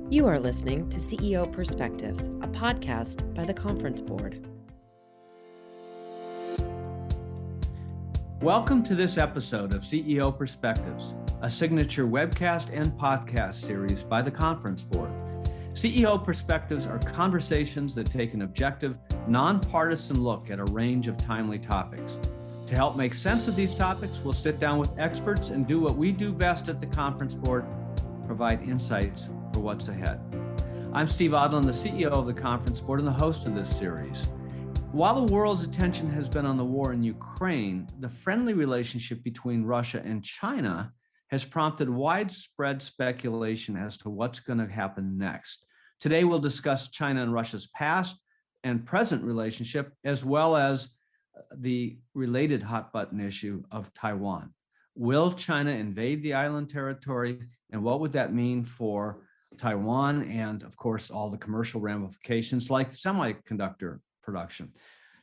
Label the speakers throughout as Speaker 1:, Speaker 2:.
Speaker 1: You are listening to CEO Perspectives, a podcast by the Conference Board.
Speaker 2: Welcome to this episode of CEO Perspectives, a signature webcast and podcast series by the Conference Board. CEO Perspectives are conversations that take an objective, nonpartisan look at a range of timely topics. To help make sense of these topics, we'll sit down with experts and do what we do best at the Conference Board, provide insights for what's ahead. I'm Steve Odland, the CEO of the Conference Board and the host of this series. While the world's attention has been on the war in Ukraine, the friendly relationship between Russia and China has prompted widespread speculation as to what's going to happen next. Today, we'll discuss China and Russia's past and present relationship, as well as the related hot button issue of Taiwan. Will China invade the island territory, and what would that mean for Taiwan and, of course, all the commercial ramifications like semiconductor production?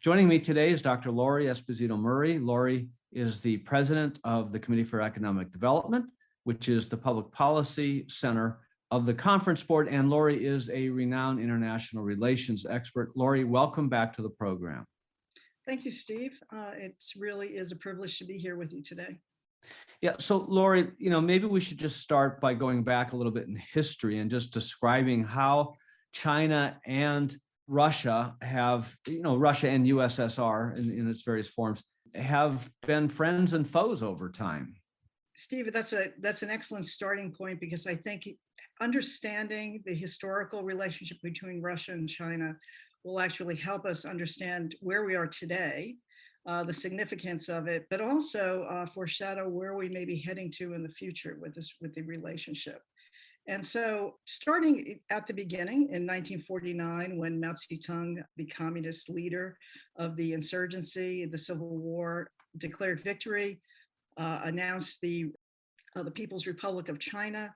Speaker 2: Joining me today is Dr. Lori Esposito Murray. Lori is the president of the Committee for Economic Development, which is the public policy center of the Conference Board, and Lori is a renowned international relations expert. Lori, welcome back to the program.
Speaker 3: Thank you, Steve. It really is a privilege to be here with you today.
Speaker 2: Yeah, so Lori, maybe we should just start by going back a little bit in history and just describing how China and Russia have, Russia and USSR in its various forms have been friends and foes over time.
Speaker 3: Steve, that's an excellent starting point, because I think understanding the historical relationship between Russia and China will actually help us understand where we are today, the significance of it, but also foreshadow where we may be heading to in the future with the relationship. And so starting at the beginning in 1949, when Mao Zedong, the communist leader of the insurgency, the Civil War, declared victory, announced the People's Republic of China,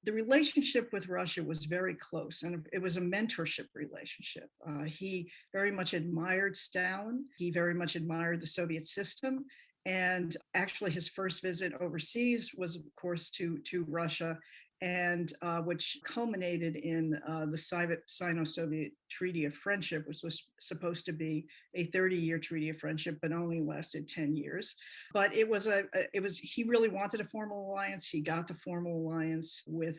Speaker 3: the relationship with Russia was very close, and it was a mentorship relationship. He very much admired Stalin. He very much admired the Soviet system. And actually his first visit overseas was, of course, to Russia, and which culminated in the Sino-Soviet Treaty of Friendship, which was supposed to be a 30-year treaty of friendship, but only lasted 10 years. But he really wanted a formal alliance. He got the formal alliance with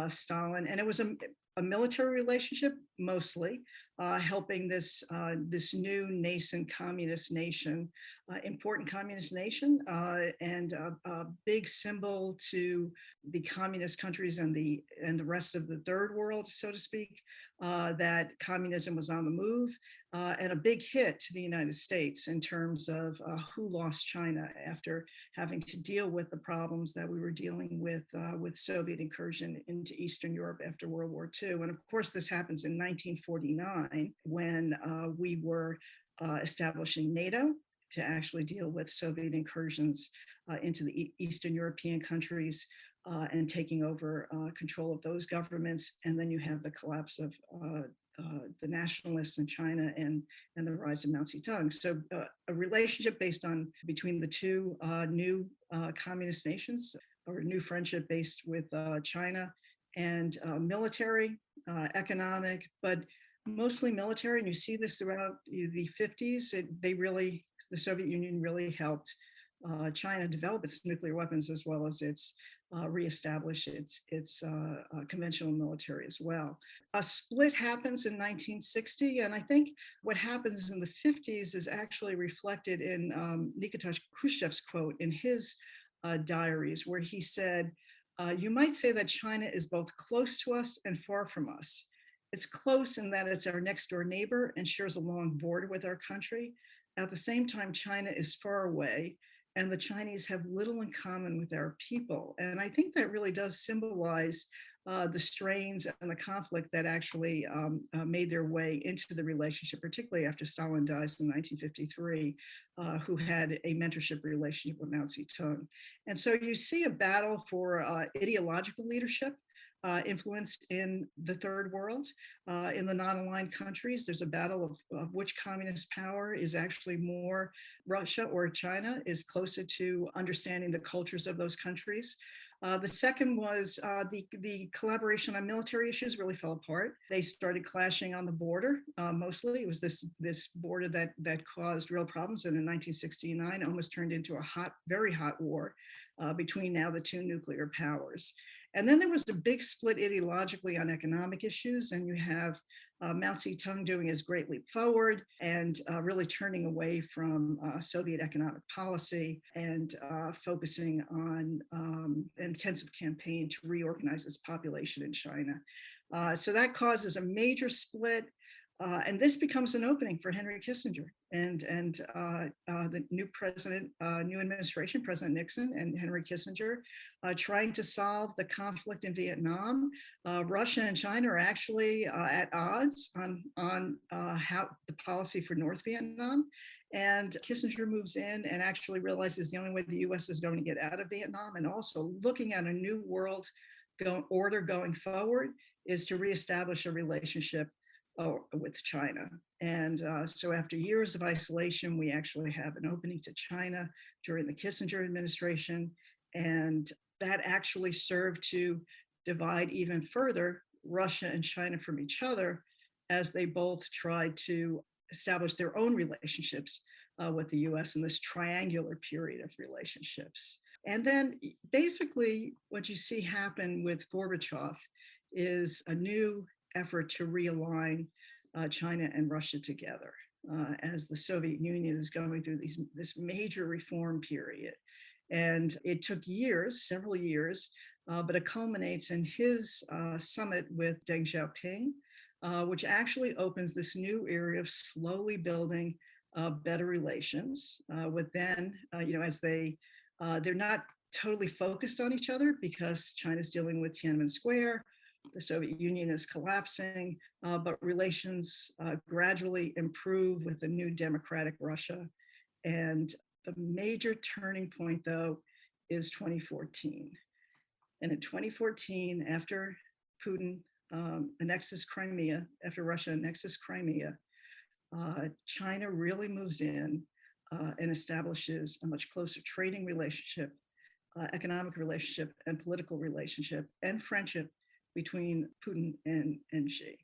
Speaker 3: Stalin, and it was a military relationship mostly, helping this new nascent communist nation, important communist nation, and a big symbol to the communist countries and the rest of the third world, so to speak, that communism was on the move, and a big hit to the United States in terms of who lost China after having to deal with the problems that we were dealing with Soviet incursion into Eastern Europe after World War II. And of course, this happens in 1949 when we were establishing NATO to actually deal with Soviet incursions into the Eastern European countries and taking over control of those governments. And then you have the collapse of the nationalists in China and the rise of Mao Zedong. So a relationship based on between the two new communist nations, or a new friendship based with China, and military, economic, but mostly military. And you see this throughout the 50s. The Soviet Union really helped China develop its nuclear weapons, as well as its reestablish its conventional military as well. A split happens in 1960, and I think what happens in the 50s is actually reflected in Nikita Khrushchev's quote in his diaries, where he said, "You might say that China is both close to us and far from us. It's close in that it's our next door neighbor and shares a long border with our country. At the same time, China is far away, and the Chinese have little in common with our people." And I think that really does symbolize the strains and the conflict that actually made their way into the relationship, particularly after Stalin dies in 1953, who had a mentorship relationship with Mao Zedong. And so you see a battle for ideological leadership, influence in the third world. In the non-aligned countries, there's a battle of which communist power is actually more Russia or China, is closer to understanding the cultures of those countries. The second was the collaboration on military issues really fell apart. They started clashing on the border. Mostly, it was this border that caused real problems, and in 1969 almost turned into a very hot war between now the two nuclear powers. And then there was a big split ideologically on economic issues, and you have Mao Zedong doing his Great Leap Forward and really turning away from Soviet economic policy and focusing on an intensive campaign to reorganize its population in China. So that causes a major split. And this becomes an opening for Henry Kissinger and the new president, new administration, President Nixon and Henry Kissinger, trying to solve the conflict in Vietnam. Russia and China are actually at odds on how the policy for North Vietnam. And Kissinger moves in and actually realizes the only way the U.S. is going to get out of Vietnam, and also looking at a new world order going forward, is to reestablish a relationship with China. And so after years of isolation, we actually have an opening to China during the Kissinger administration. And that actually served to divide even further Russia and China from each other as they both tried to establish their own relationships with the US in this triangular period of relationships. And then basically what you see happen with Gorbachev is a new effort to realign China and Russia together as the Soviet Union is going through this major reform period. And it took years, several years, but it culminates in his summit with Deng Xiaoping, which actually opens this new area of slowly building better relations with then, as they're not totally focused on each other because China's dealing with Tiananmen Square, the Soviet Union is collapsing, but relations gradually improve with the new democratic Russia. And the major turning point, though, is 2014. And in 2014, after Putin annexes Crimea, after Russia annexes Crimea, China really moves in and establishes a much closer trading relationship, economic relationship, and political relationship, and friendship between Putin and Xi.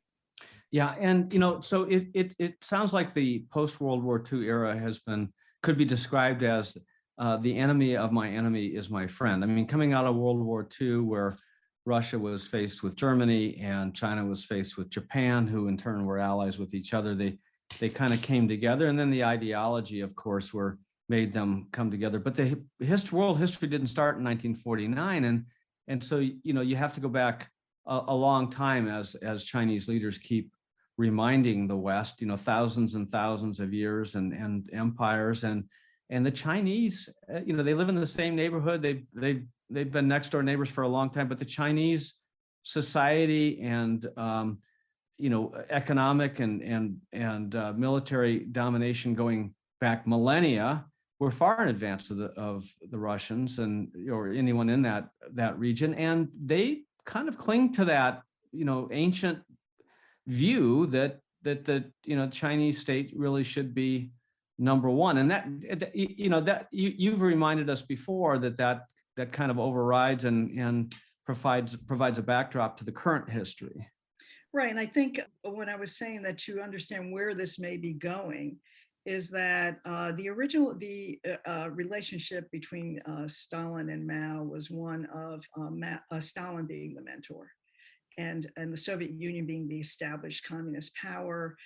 Speaker 2: Yeah, and so it sounds like the post-World War II era could be described as the enemy of my enemy is my friend. I mean, coming out of World War II, where Russia was faced with Germany and China was faced with Japan, who in turn were allies with each other, they kind of came together, and then the ideology, of course, made them come together. But the world history didn't start in 1949, and so you have to go back a long time as Chinese leaders keep reminding the West, thousands and thousands of years and empires, and the Chinese, they live in the same neighborhood. They've been next door neighbors for a long time, but the Chinese society and economic and military domination going back millennia were far in advance of the Russians or anyone in that region, and they kind of cling to that ancient view that the Chinese state really should be number one, and that you've reminded us before that kind of overrides and provides a backdrop to the current history.
Speaker 3: Right, and I think when I was saying that to understand where this may be going is that the relationship between Stalin and Mao was one of Stalin being the mentor, and the Soviet Union being the established communist power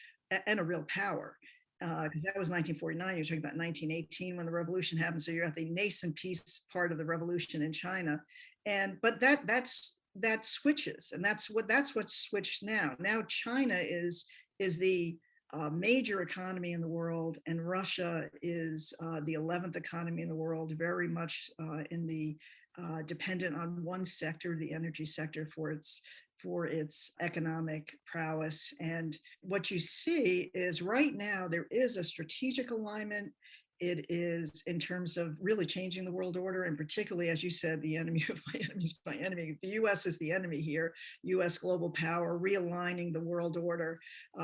Speaker 3: and a real power. Because that was 1949. You're talking about 1918 when the revolution happened. So you're at the nascent peace part of the revolution in China, but that switches, and that's what's switched now. Now China is the major economy in the world, and Russia is the 11th economy in the world, very much dependent on one sector, the energy sector, for its economic prowess. And what you see is right now there is a strategic alignment it is in terms of really changing the world order, and particularly, as you said, the enemy of my enemy is my enemy. The U.S. is the enemy here, U.S. global power, realigning the world order.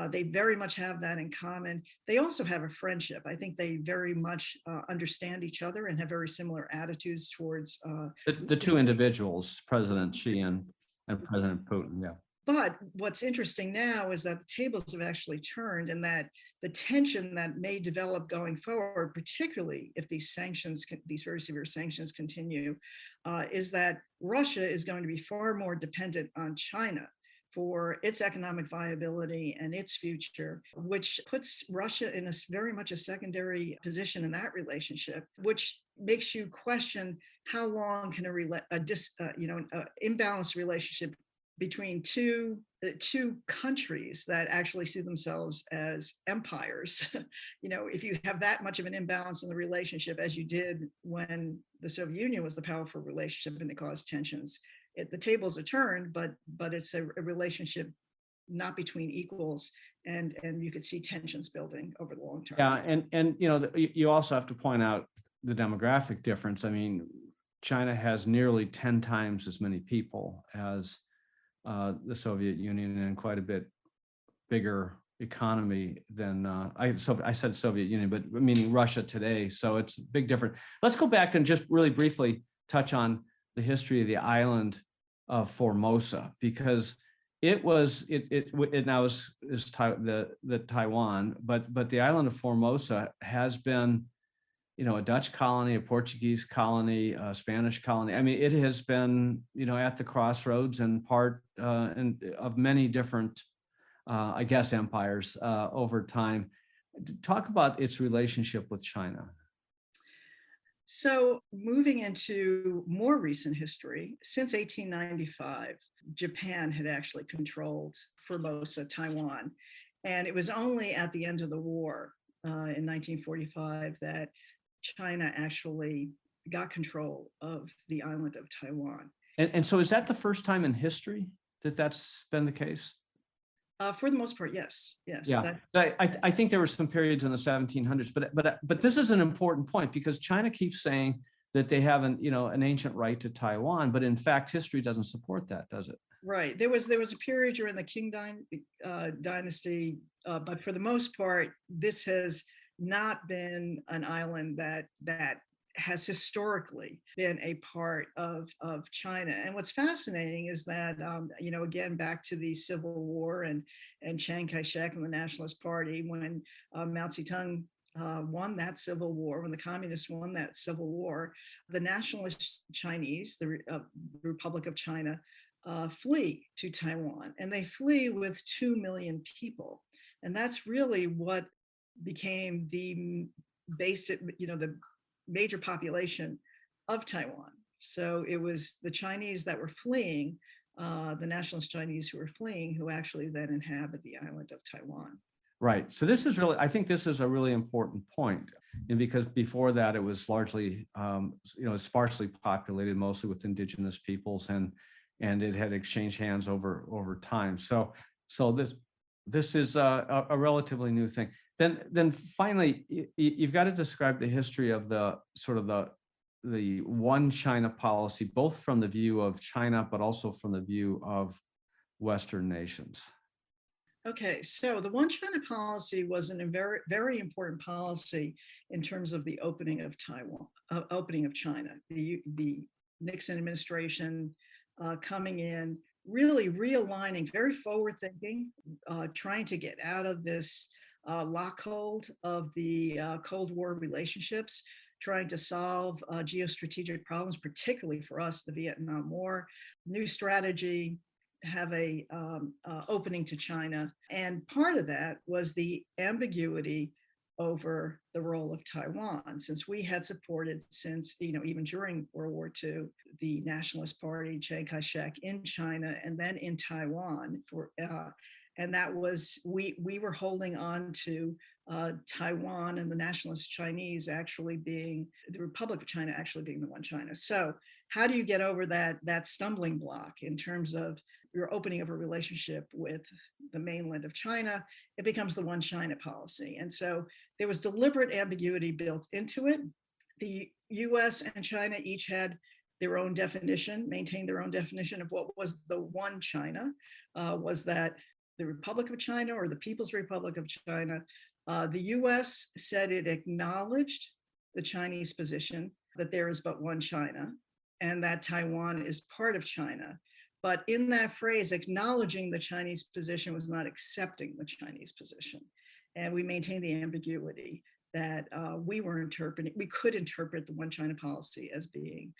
Speaker 3: They very much have that in common. They also have a friendship. I think they very much understand each other and have very similar attitudes towards
Speaker 2: the two individuals, President Xi and President Putin. Yeah.
Speaker 3: But what's interesting now is that the tables have actually turned, and that the tension that may develop going forward, particularly if these sanctions, these very severe sanctions continue, is that Russia is going to be far more dependent on China for its economic viability and its future, which puts Russia in a very much a secondary position in that relationship, which makes you question how long can an imbalanced relationship between two countries that actually see themselves as empires. If you have that much of an imbalance in the relationship, as you did when the Soviet Union was the powerful relationship and it caused tensions, the tables are turned, but it's a relationship not between equals, and you could see tensions building over the long term.
Speaker 2: Yeah, and you also have to point out the demographic difference. I mean, China has nearly 10 times as many people as the Soviet Union, and quite a bit bigger economy than I said Soviet Union, but meaning Russia today. So it's a big difference. Let's go back and just really briefly touch on the history of the island of Formosa, because it now is the Taiwan, but the island of Formosa has been, a Dutch colony, a Portuguese colony, a Spanish colony. I mean, it has been, at the crossroads and part of many different, empires over time. Talk about its relationship with China.
Speaker 3: So moving into more recent history, since 1895, Japan had actually controlled Formosa, Taiwan. And it was only at the end of the war in 1945 that China actually got control of the island of Taiwan.
Speaker 2: And so is that the first time in history that that's been the case?
Speaker 3: For the most part, yes.
Speaker 2: Yeah, I think there were some periods in the 1700s, but this is an important point, because China keeps saying that they have an ancient right to Taiwan, but in fact, history doesn't support that, does it?
Speaker 3: Right. There was a period during the Qing dynasty, but for the most part, this has not been an island that has historically been a part of China. And what's fascinating is that, again, back to the Civil War and Chiang Kai-shek and the Nationalist Party, when Mao Zedong won that civil war, when the communists won that civil war, the nationalist Chinese, the Republic of China, flee to Taiwan, and they flee with 2 million people. And that's really what became the the major population of Taiwan. So it was the Chinese that were fleeing, the nationalist Chinese who were fleeing, who actually then inhabit the island of Taiwan.
Speaker 2: Right. So this is really, I think this is a really important point, and because before that it was largely, sparsely populated, mostly with indigenous peoples, and it had exchanged hands over time. So this is a relatively new thing. Then finally, you've got to describe the history of the one China policy, both from the view of China, but also from the view of Western nations.
Speaker 3: Okay, so the one China policy was a very, very important policy in terms of the opening of Taiwan, opening of China. The Nixon administration coming in, really realigning, very forward thinking, trying to get out of this lockhold of the Cold War relationships, trying to solve geostrategic problems, particularly for us, the Vietnam War, new strategy, have a opening to China. And part of that was the ambiguity over the role of Taiwan, since we had supported since, even during World War II, the Nationalist Party, Chiang Kai-shek in China, and then in Taiwan and that was, we were holding on to Taiwan and the nationalist Chinese actually being, the Republic of China actually being the one China. So how do you get over that stumbling block in terms of your opening of a relationship with the mainland of China? It becomes the one China policy. And so there was deliberate ambiguity built into it. The US and China each had their own definition, maintained their own definition of what was the one China. Was that the Republic of China or the People's Republic of China? The US said it acknowledged the Chinese position that there is but one China and that Taiwan is part of China. But in that phrase, acknowledging the Chinese position was not accepting the Chinese position. And we maintained the ambiguity that we could interpret the one China policy as being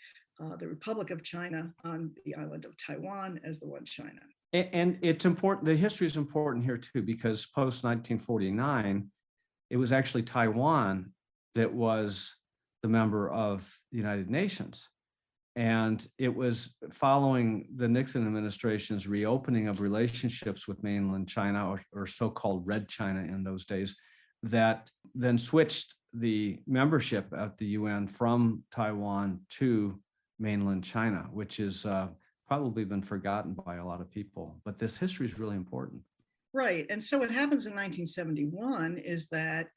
Speaker 3: the Republic of China on the island of Taiwan as the one China.
Speaker 2: And it's important, the history is important here too, because post 1949, it was actually Taiwan that was the member of the United Nations. And it was following the Nixon administration's reopening of relationships with mainland China, or so-called Red China in those days, that then switched the membership at the UN from Taiwan to mainland China, which is probably been forgotten by a lot of people. But this history is really important.
Speaker 3: Right. And so what happens in 1971 is that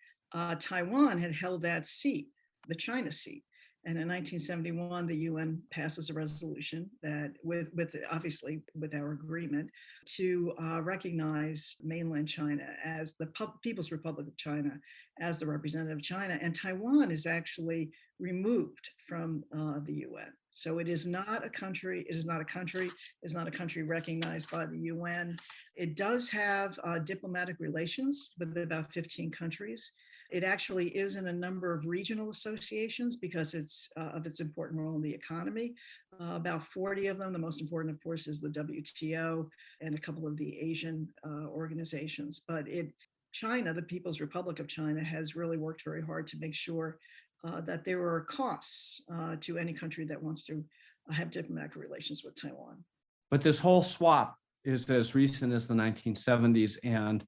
Speaker 3: Taiwan had held that seat, the China seat. And in 1971, the UN passes a resolution that, with obviously with our agreement, to recognize mainland China as the People's Republic of China as the representative of China, and Taiwan is actually removed from the UN. So it is not a country. It is not a country. It is not a country recognized by the UN. It does have diplomatic relations with about 15 countries. It actually is in a number of regional associations because of its important role in the economy. About 40 of them. The most important, of course, is the WTO and a couple of the Asian organizations. But China, the People's Republic of China, has really worked very hard to make sure that there are costs to any country that wants to have diplomatic relations with Taiwan.
Speaker 2: But this whole swap is as recent as the 1970s, and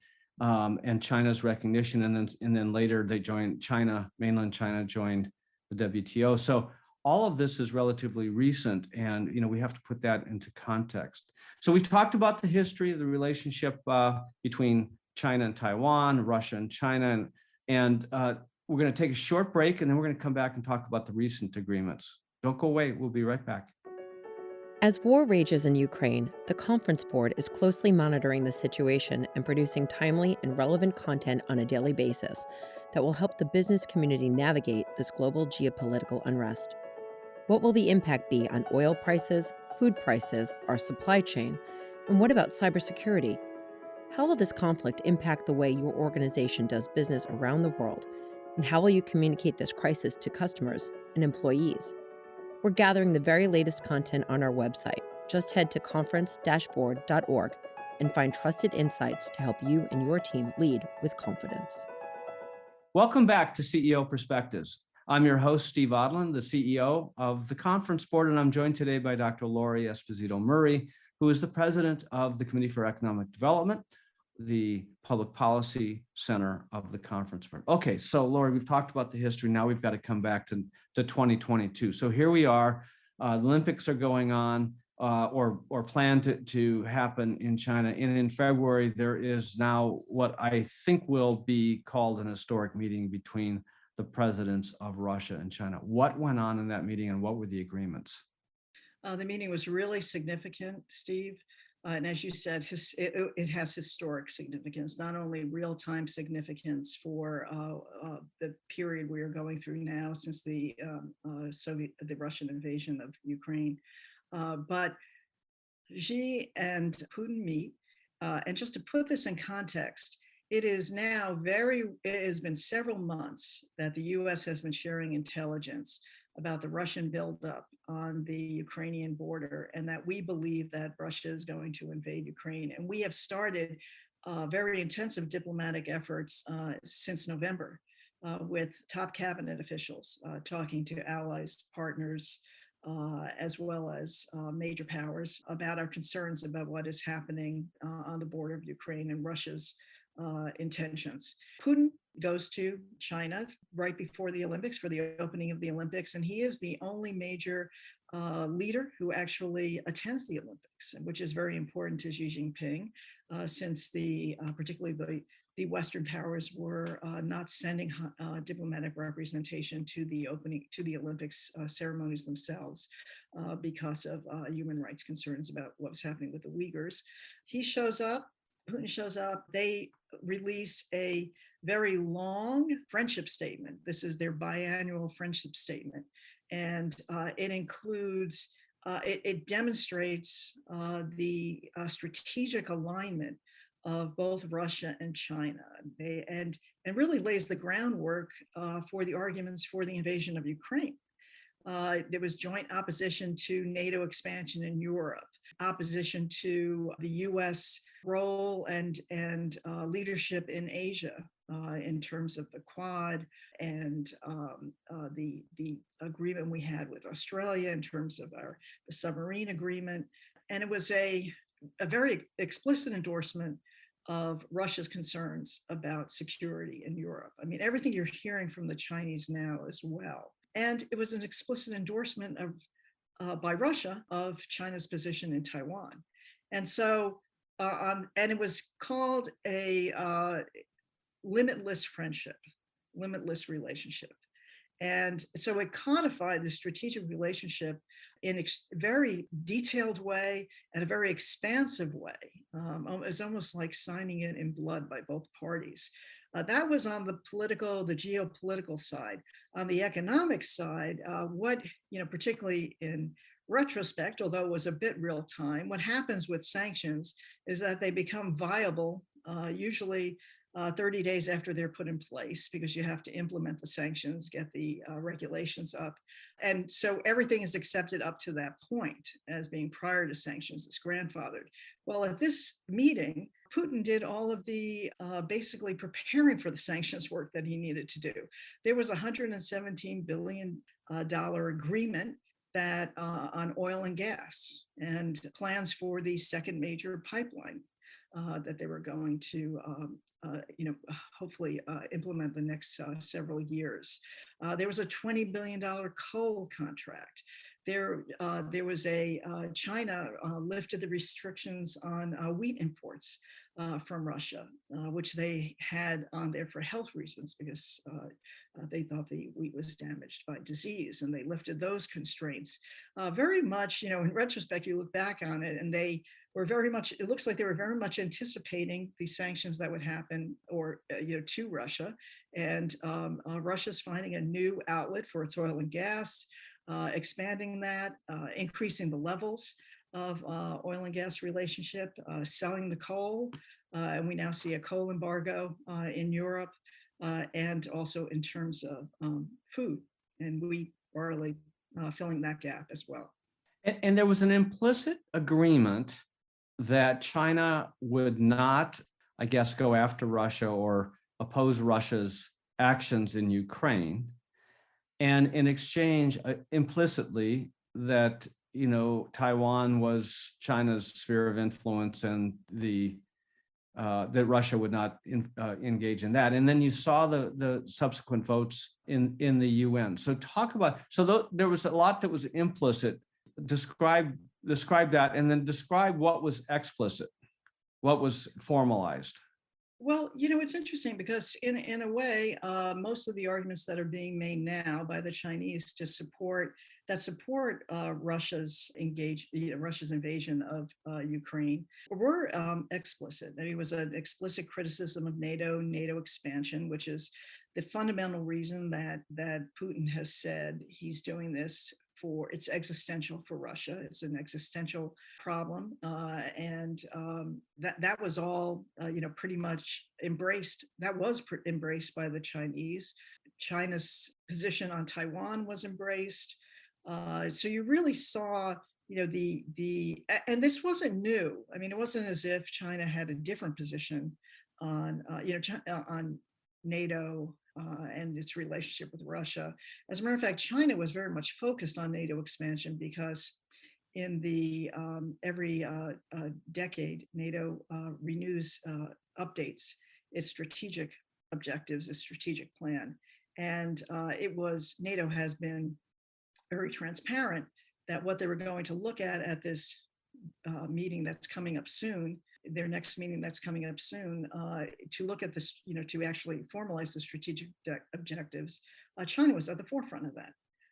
Speaker 2: China's recognition, and then later they joined mainland China joined the WTO. So all of this is relatively recent, and we have to put that into context. So we talked about the history of the relationship between China and Taiwan, Russia and China, and we're going to take a short break, and then we're going to come back and talk about the recent agreements. Don't go away. We'll be right back.
Speaker 1: As war rages in Ukraine, the Conference Board is closely monitoring the situation and producing timely and relevant content on a daily basis that will help the business community navigate this global geopolitical unrest. What will the impact be on oil prices, food prices, our supply chain, and what about cybersecurity? How will this conflict impact the way your organization does business around the world, and how will you communicate this crisis to customers and employees? We're gathering the very latest content on our website. Just head to conference-board.org and find trusted insights to help you and your team lead with confidence.
Speaker 2: Welcome back to CEO Perspectives. I'm your host, Steve Odland, the CEO of the Conference Board, and I'm joined today by Dr. Lori Esposito Murray, who is the president of the Committee for Economic Development, the Public Policy Center of the Conference Board. Okay, so Lori, we've talked about the history. Now we've got to come back to 2022. So here we are. The Olympics are going on or planned to happen in China. And in February, there is now what I think will be called an historic meeting between the presidents of Russia and China. What went on in that meeting, and what were the agreements?
Speaker 3: The meeting was really significant, Steve. And as you said, it has historic significance, not only real-time significance for the period we are going through now since the Russian invasion of Ukraine, but Xi and Putin meet. And just to put this in context, it has been several months that the US has been sharing intelligence about the Russian buildup on the Ukrainian border, and that we believe that Russia is going to invade Ukraine. And we have started very intensive diplomatic efforts since November with top cabinet officials talking to allies, partners, as well as major powers about our concerns about what is happening on the border of Ukraine and Russia's intentions. Putin goes to China right before the Olympics for the opening of the Olympics, and he is the only major leader who actually attends the Olympics, which is very important to Xi Jinping, since particularly the Western powers were not sending diplomatic representation to the Olympics ceremonies themselves because of human rights concerns about what was happening with the Uyghurs. He shows up. Putin shows up. They release a very long friendship statement. This is their biannual friendship statement. And it includes, it demonstrates the strategic alignment of both Russia and China, and really lays the groundwork for the arguments for the invasion of Ukraine. There was joint opposition to NATO expansion in Europe, opposition to the U.S. role and leadership in Asia in terms of the Quad and the agreement we had with Australia in terms of the submarine agreement. And it was a very explicit endorsement of Russia's concerns about security in Europe. I mean, everything you're hearing from the Chinese now as well. And it was an explicit endorsement by Russia of China's position in Taiwan. And so, and it was called a limitless friendship, limitless relationship. And so it codified the strategic relationship in a very detailed way and a very expansive way. It's almost like signing it in blood by both parties. That was on the geopolitical side. On the economic side, particularly in retrospect, although it was a bit real time, what happens with sanctions is that they become viable, usually 30 days after they're put in place, because you have to implement the sanctions, get the regulations up. And so everything is accepted up to that point as being prior to sanctions. It's grandfathered. Well, at this meeting, Putin did all of the basically preparing for the sanctions work that he needed to do. There was a $117 billion agreement that on oil and gas, and plans for the second major pipeline that they were going to hopefully implement the next several years. There was a $20 billion coal contract. There was China lifted the restrictions on wheat imports from Russia, which they had on there for health reasons, because they thought the wheat was damaged by disease, and they lifted those constraints. Very much, in retrospect, you look back on it, and they were very much, it looks like they were very much anticipating the sanctions that would happen to Russia. And Russia's finding a new outlet for its oil and gas, expanding that, increasing the levels of oil and gas relationship, selling the coal. And we now see a coal embargo in Europe, and also in terms of food. And we are really filling that gap as well.
Speaker 2: And there was an implicit agreement that China would not, I guess, go after Russia or oppose Russia's actions in Ukraine. And in exchange, implicitly, that Taiwan was China's sphere of influence, and that Russia would not engage in that. And then you saw the subsequent votes in the UN. So there was a lot that was implicit. Describe that, and then describe what was explicit, what was formalized.
Speaker 3: Well, it's interesting because in a way, most of the arguments that are being made now by the Chinese to support Russia's invasion of Ukraine were explicit. I mean, it was an explicit criticism of NATO expansion, which is the fundamental reason that Putin has said he's doing this. It's existential for Russia. It's an existential problem, and that was all pretty much embraced. That was embraced by the Chinese. China's position on Taiwan was embraced. So you really saw, and this wasn't new. I mean, it wasn't as if China had a different position on on NATO. And its relationship with Russia. As a matter of fact, China was very much focused on NATO expansion, because in the every decade, NATO renews, updates its strategic objectives, its strategic plan. And NATO has been very transparent that what they were going to look at this meeting that's coming up soon, their next meeting that's coming up soon, to look at this, to actually formalize the strategic objectives, China was at the forefront of that,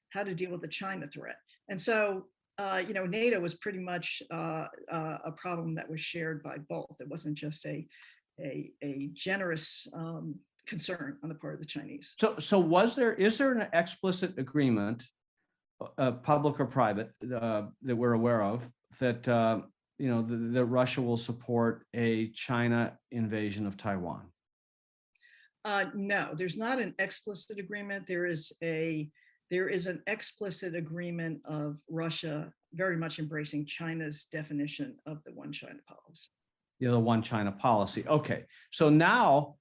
Speaker 3: how to deal with the China threat. And so, NATO was pretty much a problem that was shared by both. It wasn't just a generous concern on the part of the Chinese.
Speaker 2: So is there an explicit agreement, public or private, that we're aware of, that that Russia will support a China invasion of Taiwan?
Speaker 3: No, there's not an explicit agreement. There is an explicit agreement of Russia very much embracing China's definition of the one China policy.
Speaker 2: The one China policy. Okay, so now,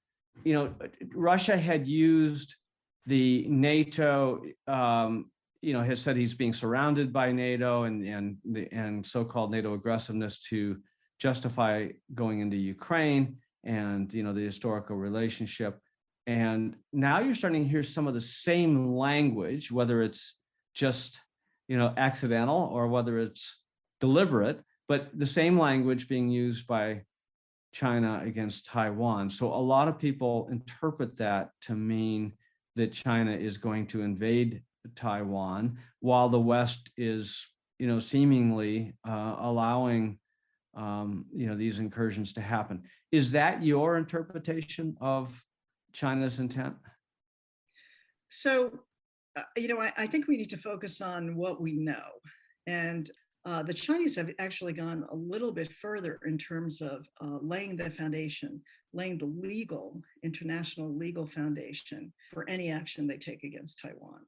Speaker 2: Russia had used the NATO, has said he's being surrounded by NATO and so-called NATO aggressiveness to justify going into Ukraine and, the historical relationship. And now you're starting to hear some of the same language, whether it's just, accidental or whether it's deliberate, but the same language being used by China against Taiwan. So a lot of people interpret that to mean that China is going to invade Taiwan, while the West is, seemingly allowing, these incursions to happen. Is that your interpretation of China's intent?
Speaker 3: So, I think we need to focus on what we know. And the Chinese have actually gone a little bit further in terms of laying the foundation, laying the international legal foundation for any action they take against Taiwan,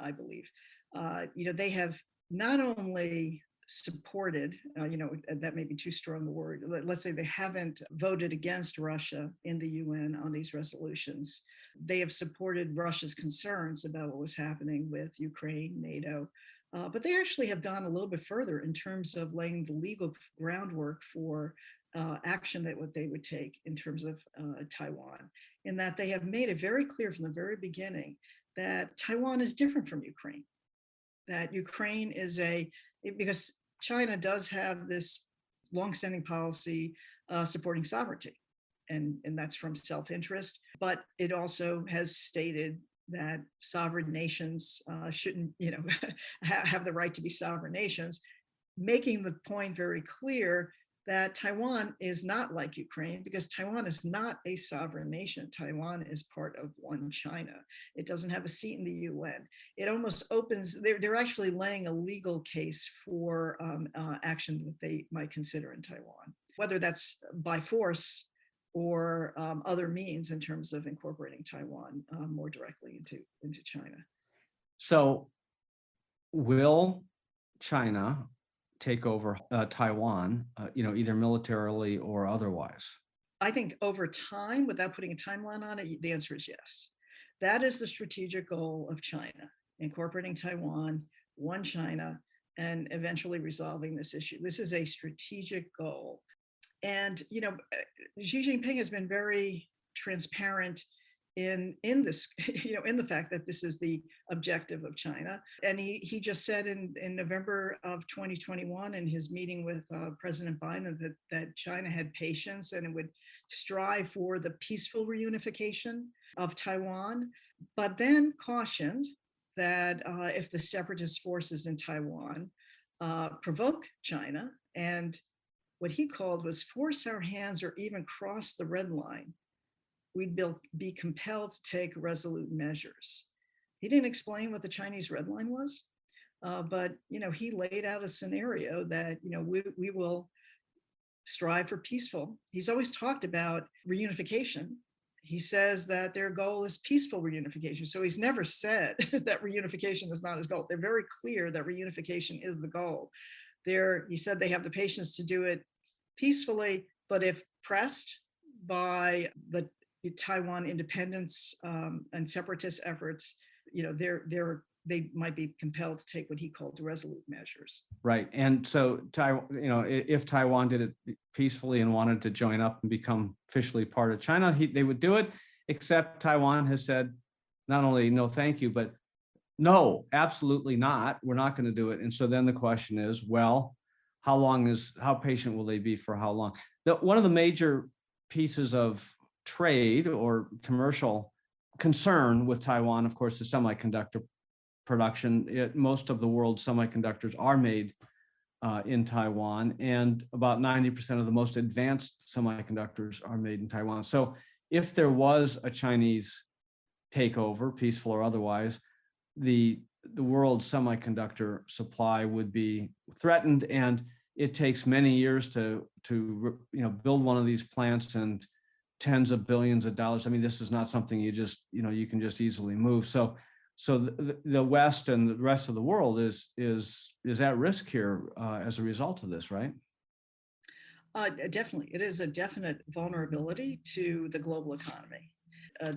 Speaker 3: I believe. They have not only supported, that may be too strong a word, let's say they haven't voted against Russia in the UN on these resolutions. They have supported Russia's concerns about what was happening with Ukraine, NATO, but they actually have gone a little bit further in terms of laying the legal groundwork for action that what they would take in terms of Taiwan, in that they have made it very clear from the very beginning that Taiwan is different from Ukraine, that Ukraine is because China does have this longstanding policy supporting sovereignty, and that's from self-interest, but it also has stated that sovereign nations shouldn't, have the right to be sovereign nations, making the point very clear that Taiwan is not like Ukraine, because Taiwan is not a sovereign nation. Taiwan is part of one China. It doesn't have a seat in the UN. It almost opens, they're actually laying a legal case for action that they might consider in Taiwan, whether that's by force or other means in terms of incorporating Taiwan more directly into China.
Speaker 2: So will China take over Taiwan, either militarily or otherwise?
Speaker 3: I think over time, without putting a timeline on it, the answer is yes. That is the strategic goal of China, incorporating Taiwan, one China, and eventually resolving this issue. This is a strategic goal. And, Xi Jinping has been very transparent in this, in the fact that this is the objective of China. And he just said in November of 2021 in his meeting with President Biden that China had patience and it would strive for the peaceful reunification of Taiwan, but then cautioned that if the separatist forces in Taiwan provoke China and what he called was force our hands or even cross the red line, we'd be compelled to take resolute measures. He didn't explain what the Chinese red line was, but he laid out a scenario that we will strive for peaceful. He's always talked about reunification. He says that their goal is peaceful reunification. So he's never said that reunification is not his goal. They're very clear that reunification is the goal. He said they have the patience to do it peacefully, but if pressed by the Taiwan independence and separatist efforts, they might be compelled to take what he called resolute measures.
Speaker 2: Right, and so if Taiwan did it peacefully and wanted to join up and become officially part of China, they would do it. Except Taiwan has said not only no, thank you, but No, absolutely not. We're not going to do it. And so then the question is, well, how patient will they be for how long? One of the major pieces of trade or commercial concern with Taiwan, of course, is semiconductor production. Most of the world's semiconductors are made in Taiwan, and about 90% of the most advanced semiconductors are made in Taiwan. So if there was a Chinese takeover, peaceful or otherwise, the world's semiconductor supply would be threatened, and it takes many years to build one of these plants, and tens of billions of dollars. I mean, this is not something you can just easily move. So the West and the rest of the world is at risk here as a result of this, right?
Speaker 3: Definitely, it is a definite vulnerability to the global economy.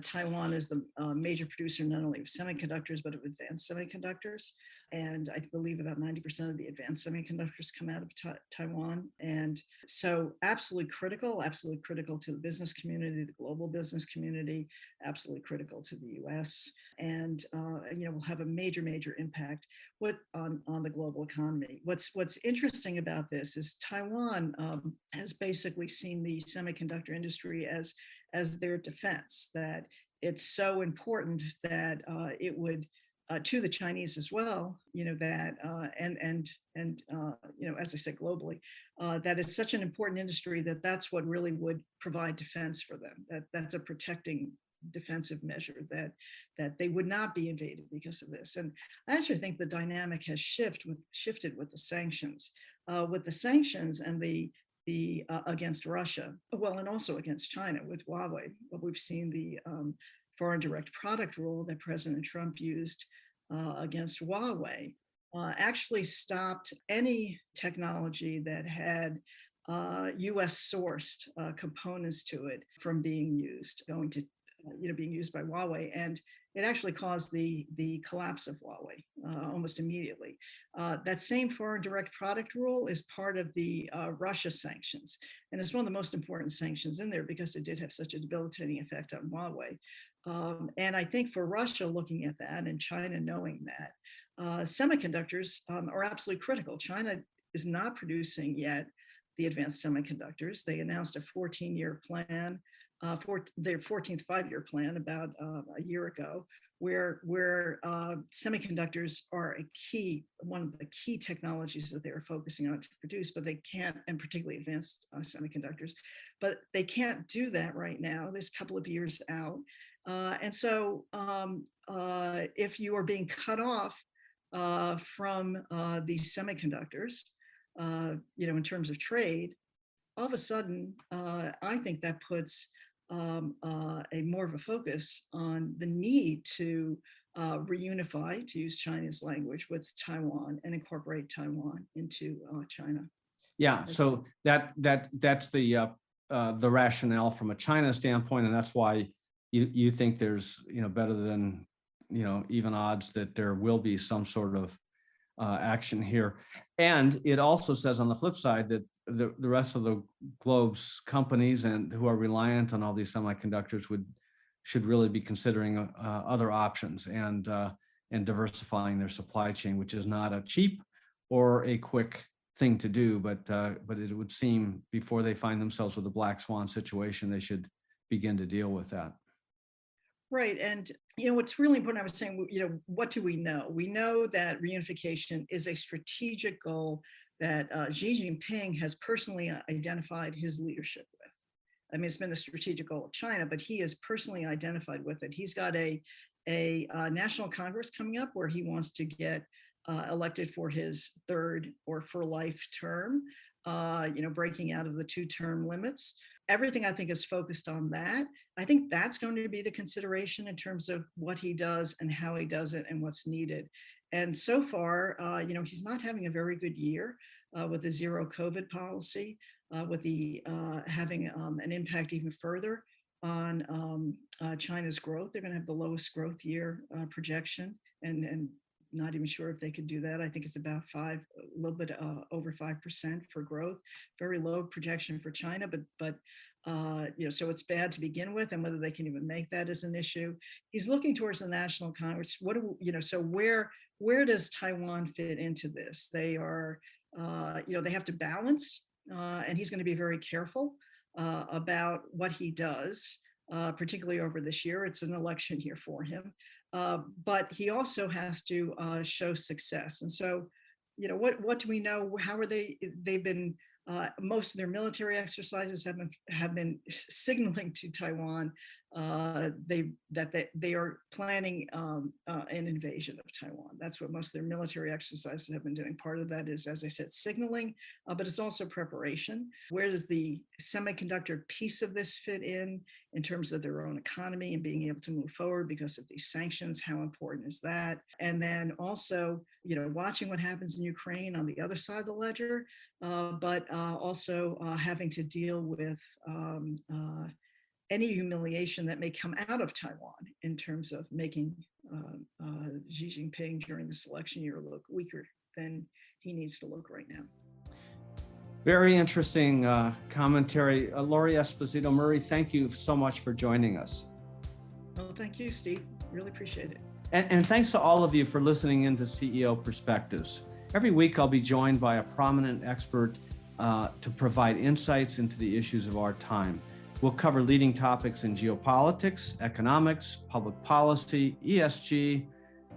Speaker 3: Taiwan is the major producer not only of semiconductors, but of advanced semiconductors. And I believe about 90% of the advanced semiconductors come out of Taiwan. And so absolutely critical to the business community, the global business community, absolutely critical to the US. And, will have a major, major impact on the global economy. What's interesting about this is Taiwan has basically seen the semiconductor industry as their defense, that it's so important that it would to the Chinese as well, that as I said, globally, that it's such an important industry that's what really would provide defense for them. That's a protecting defensive measure, that they would not be invaded because of this. And I actually think the dynamic has shifted with the sanctions, and the against Russia, well, and also against China with Huawei. But we've seen the foreign direct product rule that President Trump used against Huawei actually stopped any technology that had U.S. sourced components to it from being used, being used by Huawei. And it actually caused the collapse of Huawei almost immediately. That same foreign direct product rule is part of the Russia sanctions. And it's one of the most important sanctions in there because it did have such a debilitating effect on Huawei. And I think for Russia looking at that and China knowing that, semiconductors are absolutely critical. China is not producing yet the advanced semiconductors. They announced a 14-year plan, for their 14th five-year plan about a year ago, where semiconductors are one of the key technologies that they're focusing on to produce, but they can't, and particularly advanced semiconductors, but they can't do that right now. There's a couple of years out. And so if you are being cut off from these semiconductors, in terms of trade, all of a sudden, I think that puts a more of a focus on the need to reunify, to use China's language, with Taiwan and incorporate Taiwan into China.
Speaker 2: Yeah, so that's the rationale from a China standpoint, and that's why you think there's better than even odds that there will be some sort of action here. And it also says on the flip side that the rest of the globe's companies and who are reliant on all these semiconductors should really be considering other options and diversifying their supply chain, which is not a cheap or a quick thing to do, but it would seem before they find themselves with a black swan situation, they should begin to deal with that.
Speaker 3: Right. And, what's really important, I was saying, what do we know? We know that reunification is a strategic goal that Xi Jinping has personally identified his leadership with. I mean, it's been the strategic goal of China, but he is personally identified with it. He's got a national congress coming up where he wants to get elected for his third or for life term, breaking out of the 2-term limits. Everything, I think, is focused on that. I think that's going to be the consideration in terms of what he does and how he does it and what's needed. And so far, he's not having a very good year with the zero COVID policy, with the having an impact even further on China's growth. They're going to have the lowest growth year projection and not even sure if they could do that. I think it's about a little bit over 5% for growth. Very low projection for China, but so it's bad to begin with, and whether they can even make that is an issue. He's looking towards the National Congress. So where does Taiwan fit into this? They are, they have to balance, and he's going to be very careful about what he does, particularly over this year. It's an election year for him. But he also has to show success. And so, what do we know? How are they? They've been most of their military exercises have been signaling to Taiwan that they are planning an invasion of Taiwan. That's what most of their military exercises have been doing. Part of that is, as I said, signaling, but it's also preparation. Where does the semiconductor piece of this fit in terms of their own economy and being able to move forward because of these sanctions? How important is that? And then also, watching what happens in Ukraine on the other side of the ledger, but also having to deal with any humiliation that may come out of Taiwan in terms of making Xi Jinping during this election year look weaker than he needs to look right now.
Speaker 2: Very interesting commentary. Lori Esposito Murray, thank you so much for joining us.
Speaker 3: Well, thank you, Steve. Really appreciate it.
Speaker 2: And thanks to all of you for listening into CEO Perspectives. Every week I'll be joined by a prominent expert to provide insights into the issues of our time. We'll cover leading topics in geopolitics, economics, public policy, ESG,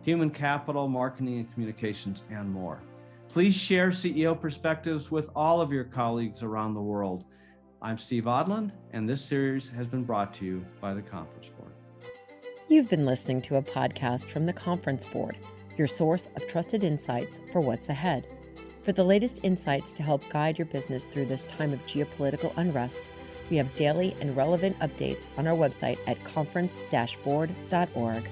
Speaker 2: human capital, marketing and communications, and more. Please share CEO Perspectives with all of your colleagues around the world. I'm Steve Odland, and this series has been brought to you by the Conference Board.
Speaker 1: You've been listening to a podcast from the Conference Board, your source of trusted insights for what's ahead. For the latest insights to help guide your business through this time of geopolitical unrest, we have daily and relevant updates on our website at conference-board.org.